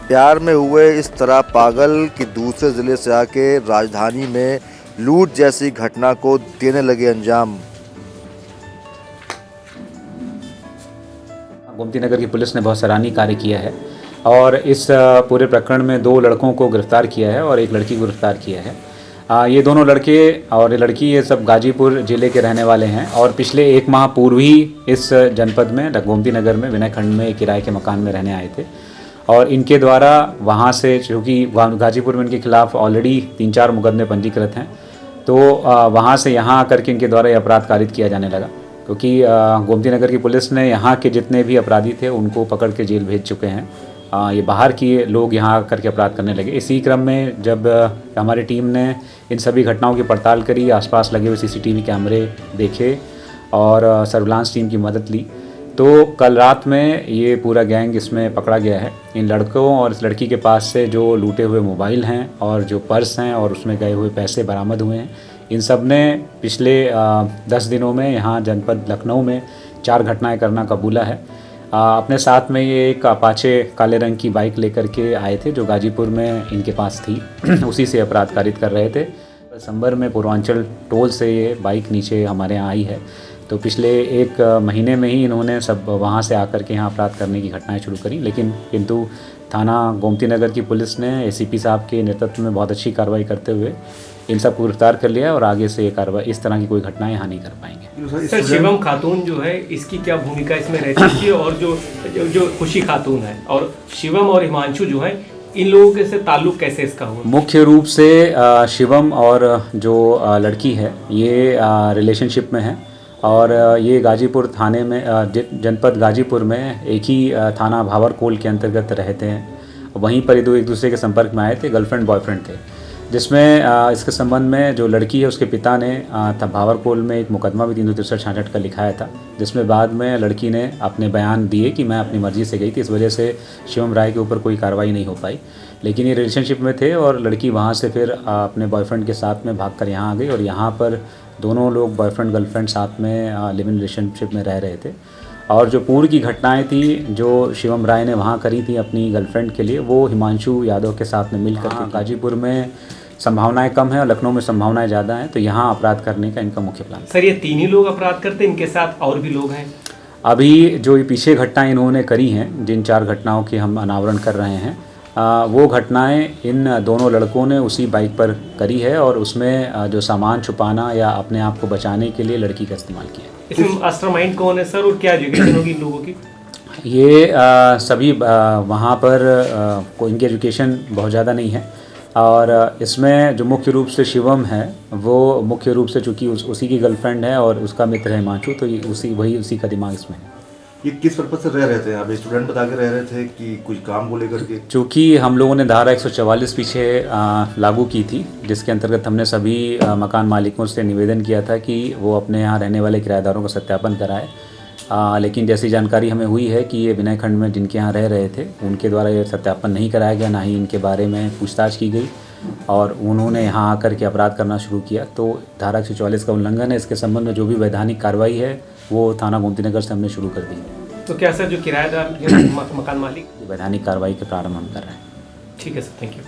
प्यार में हुए इस तरह पागल कि दूसरे ज़िले से आके राजधानी में लूट जैसी घटना को देने लगे अंजाम। गोमती नगर की पुलिस ने बहुत सराहनीय कार्य किया है और इस पूरे प्रकरण में 2 लड़कों को गिरफ्तार किया है और 1 लड़की को गिरफ्तार किया है। ये दोनों लड़के और ये लड़की ये सब गाजीपुर ज़िले के रहने वाले हैं और पिछले 1 माह पूर्व ही इस जनपद में गोमती नगर में विनय खंड में एक किराए के मकान में रहने आए थे और इनके द्वारा वहाँ से, चूँकि गाजीपुर में इनके खिलाफ़ ऑलरेडी 3-4 मुकदमे पंजीकृत हैं, तो वहाँ से यहाँ आकर के इनके द्वारा ये अपराध कारित किया जाने लगा, क्योंकि गोमती नगर की पुलिस ने यहाँ के जितने भी अपराधी थे उनको पकड़ के जेल भेज चुके हैं। ये बाहर के लोग यहाँ करके अपराध करने लगे। इसी क्रम में जब हमारी टीम ने इन सभी घटनाओं की पड़ताल करी, आसपास लगे हुए सीसीटीवी कैमरे देखे और सर्विलांस टीम की मदद ली, तो कल रात में ये पूरा गैंग इसमें पकड़ा गया है। इन लड़कों और इस लड़की के पास से जो लूटे हुए मोबाइल हैं और जो पर्स हैं और उसमें गए हुए पैसे बरामद हुए हैं, इन सब ने पिछले 10 दिनों में यहाँ जनपद लखनऊ में 4 घटनाएं करना कबूला है। अपने साथ में ये एक अपाचे काले रंग की बाइक लेकर के आए थे जो गाजीपुर में इनके पास थी उसी से अपराध कारित कर रहे थे। दिसंबर में पूर्वांचल टोल से ये बाइक नीचे हमारे यहाँ आई है, तो पिछले 1 महीने में ही इन्होंने सब वहाँ से आकर के यहाँ अपराध करने की घटनाएं शुरू करी, लेकिन किंतु थाना गोमती नगर की पुलिस ने एसीपी साहब के नेतृत्व में बहुत अच्छी कार्रवाई करते हुए इन सब को गिरफ्तार कर लिया और आगे से ये कार्रवाई, इस तरह की कोई घटनाएं यहाँ नहीं कर पाएंगे। सर, शिवम खातून जो है इसकी क्या भूमिका इसमें रहती है और जो खुशी खातून है और शिवम और हिमांशु जो है, इन लोगों के से ताल्लुक कैसे इसका हुआ? मुख्य रूप से शिवम और जो लड़की है ये रिलेशनशिप में है और ये गाजीपुर थाने में, जनपद गाजीपुर में एक ही थाना भावरकोल के अंतर्गत रहते हैं। वहीं पर ये एक दूसरे के संपर्क में आए थे, गर्लफ्रेंड बॉयफ्रेंड थे, जिसमें इसके संबंध में जो लड़की है उसके पिता ने भावरकोल में एक मुकदमा भी 363-66 का लिखाया था, जिसमें बाद में लड़की ने अपने बयान दिए कि मैं अपनी मर्ज़ी से गई थी, इस वजह से शिवम राय के ऊपर कोई कार्रवाई नहीं हो पाई। लेकिन ये रिलेशनशिप में थे और लड़की वहाँ से फिर अपने बॉयफ्रेंड के साथ में भागकर यहाँ आ गई और यहाँ पर दोनों लोग बॉयफ्रेंड गर्लफ्रेंड साथ में लिव इन रिलेशनशिप में रह रहे थे। और जो पूर्व की घटनाएं थी जो शिवम राय ने वहाँ करी थी अपनी गर्लफ्रेंड के लिए, वो हिमांशु यादव के साथ में मिलकर के गाजीपुर में संभावनाएं कम है और लखनऊ में संभावनाएं ज़्यादा हैं, तो यहाँ अपराध करने का इनका मुख्य प्लान। सर, ये 3 ही लोग अपराध करते हैं, इनके साथ और भी लोग हैं? अभी जो ये पीछे घटनाएं इन्होंने करी हैं, जिन 4 घटनाओं की हम अनावरण कर रहे हैं, वो घटनाएं इन दोनों लड़कों ने उसी बाइक पर करी है और उसमें जो सामान छुपाना या अपने आप को बचाने के लिए लड़की का इस्तेमाल किया। इसमें मास्टरमाइंड कौन है सर और क्या एजुकेशन होगी इन लोगों की? ये सभी वहाँ पर को इनकी एजुकेशन बहुत ज़्यादा नहीं है और इसमें जो मुख्य रूप से शिवम है वो मुख्य रूप से चूँकि उसी की गर्लफ्रेंड है और उसका मित्र है हिमांशु, तो उसी का दिमाग इसमें है। ये किस पर्पज से रह रहे थे? आप स्टूडेंट बता के रह रहे थे कि कुछ काम को लेकर के? चूँकि हम लोगों ने धारा 144 पीछे लागू की थी, जिसके अंतर्गत हमने सभी मकान मालिकों से निवेदन किया था कि वो अपने यहाँ रहने वाले किराएदारों का सत्यापन कराए। लेकिन जैसी जानकारी हमें हुई है कि ये विनय खंड में जिनके यहाँ रह रहे थे उनके द्वारा ये सत्यापन नहीं कराया गया, ना ही इनके बारे में पूछताछ की गई और उन्होंने यहाँ आकर के अपराध करना शुरू किया, तो धारा 144 का उल्लंघन है। इसके संबंध में जो भी वैधानिक कार्रवाई है वो थाना गोमती नगर से हमने शुरू कर दी है। तो क्या सर, जो किराएदार मकान मालिक, वैधानिक कार्रवाई के प्रारंभ हम कर रहे हैं। ठीक है सर, थैंक यू।